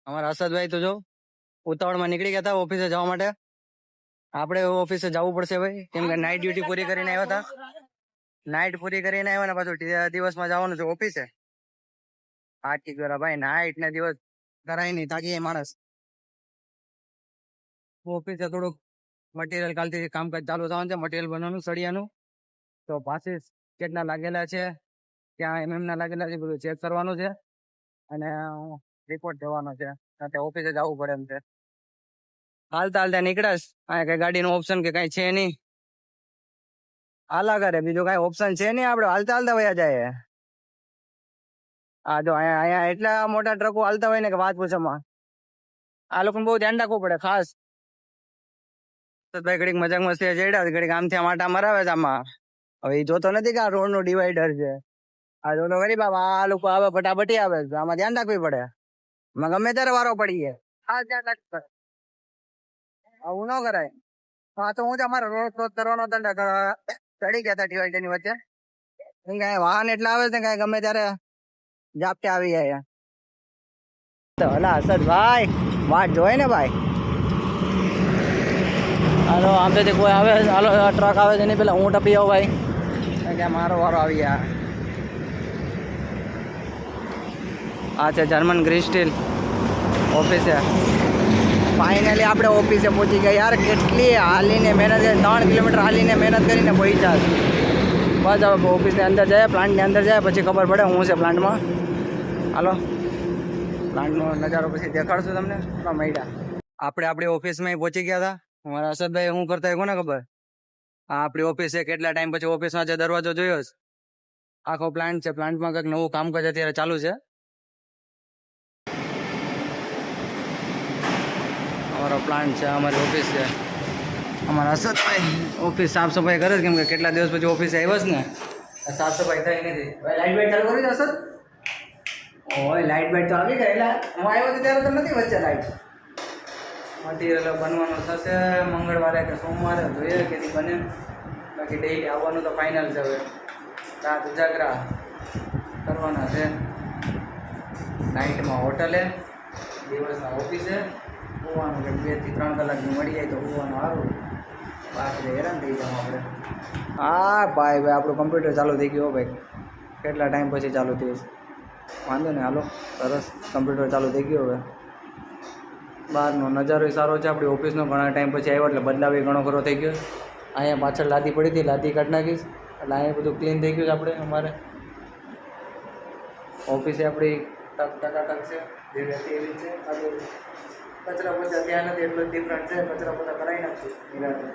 અમારા હર્ષદભાઈ તો જો ઉતાવળમાં નીકળી ગયા હતા ઓફિસે જવા માટે. આપણે ઓફિસે જવું પડશે ભાઈ, કેમ કે નાઇટ ડ્યુટી પૂરી કરીને આવ્યા હતા. નાઇટ પૂરી કરીને આવ્યા ને પાછું દિવસમાં જવાનું છે ઓફિસે. થાકી ગયા ભાઈ, નાઇટ ને દિવસ કરાય નહીં, થાકી માણસ. ઓફિસે થોડુંક મટીરિયલ કાલથી કામકાજ ચાલુ થવાનું છે, મટીરિયલ બનવાનું સળિયાનું. તો પાછી કેટલા લાગેલા છે, ક્યાં ના લાગેલા છે, બધું ચેક કરવાનું છે અને રિપોર્ટ દેવાનો છે. ઓફિસે જવું પડે એમ છે. હાલતા હાલતા નીકળાશ. કઈ ગાડીનો ઓપ્શન કે કઈ છે નહીં. હાલા કરે, બીજું કઈ ઓપ્શન છે નહીં. આપડે હાલતા હાલતા વયા જાય. હા જો અહીંયા એટલા મોટા ટ્રકો હાલતા હોય ને કે વાત પૂછવામાં. આ લોકોને બહુ ધ્યાન રાખવું પડે ખાસ. ભાઈ ઘડીક મજાક મસ્તી ચડ્યા, ઘડીક આમથી આમ આટા મરાવે છે આમાં. હવે એ જોતો નથી કે આ રોડ નું ડિવાઈડર છે. આ જોતો કરી બાબા, આ લોકો આવે ફટાફટી આવે, આમાં ધ્યાન રાખવી પડે. ગમે ત્યારે વારો પડીએ, આ ધ્યાન રાખવું પડે. આવું ન કરાય. હા તો હું અમારે રોડ ક્રોસ કરવાનો ચડી ગયા હતા ડિવાઈડર ની વચ્ચે. વાહન એટલા આવે છે કઈ ગમે ત્યારે ઝાપટે આવી જાય. હલા હર્ષદભાઈ વાટ જોઈ ને ભાઈ. હાલો આમથી કોઈ આવે, હાલો ટ્રક આવે છે નહીં, પેલા હું ટપી આવું ભાઈ, કે મારો વારો આવી ગયા. આ છે જર્મન ગ્રીન સ્ટીલ ઓફિસે. ફાઇનલી આપણે ઓફિસે પહોંચી ગયા યાર. કેટલી હાલીને મહેનત કરી, 3 કિલોમીટર હાલીને મહેનત કરીને પહોંચ્યા. બસ હવે ઓફિસની અંદર જાય, પ્લાન્ટની અંદર જાય પછી ખબર પડે હું છે પ્લાન્ટમાં. હાલો પ્લાન્ટનો નજારો પછી દેખાડશું તમને. મળ્યા આપણે આપણી ઓફિસમાં પહોંચી ગયા હતા. અમારા હર્ષદભાઈ શું કરતા હોય કોને ખબર. આ આપણી ઓફિસ છે. કેટલા ટાઈમ પછી ઓફિસમાં જે દરવાજો જોયો છે. આખો પ્લાન્ટ છે. પ્લાન્ટમાં કંઈક નવું કામકાજ અત્યારે ચાલુ છે. અમારો પ્લાન્ટ છે, અમારી ઓફિસ છે. અમારા હર્ષદભાઈ ઓફિસ સાફ સફાઈ કરે છે, કેમ કે કેટલા દિવસ પછી ઓફિસે આવ્યો છે ને, સાફ સફાઈ થઈ નથી. લાઈટ બાઈટ ચાલુ કરી હર્ષદ. ઓય લાઈટ બાઈટ તો આવી ગઈ. એટલે હું આવ્યો હતો ત્યારે તો નથી વચ્ચે લાઈટ. મટીરિયલ બનવાનું થશે મંગળવારે કે સોમવારે, જોઈએ કેથી બને. બાકી ડેઈલી આવવાનું તો ફાઇનલ છે. હવે રાત ઉજાગરા કરવાના છે. નાઇટમાં હોટલે, દિવસના ઓફિસે. હોવાનું કે 2 થી 3 કલાકની મળી જાય તો હોવાનું સારું. બાકી હેરાન થઈ જાવ આપણે. હા ભાઈ આપણું કમ્પ્યુટર ચાલુ થઈ ગયું ભાઈ. કેટલા ટાઈમ પછી ચાલુ થયું. વાંધો ને, હાલો સરસ કમ્પ્યુટર ચાલુ થઈ ગયું. હવે બહારનો નજારો સારો છે. આપણી ઓફિસનો ઘણા ટાઈમ પછી આવ્યો એટલે બદલાવ ઘણો ખરો થઈ ગયો. અહીંયા પાછળ લાદી પડી હતી, લાદી કાઢી નાખીશ એટલે અહીંયા બધું ક્લીન થઈ ગયું છે. આપણે અમારે ઓફિસે આપણી ટકાટક છે, જેવી હતી એવી છે. કચરા પોતા ત્યાં નથી, એટલો ડિફરન્ટ છે. કચરા પોતા કરાવી નાખશું નિરાતે.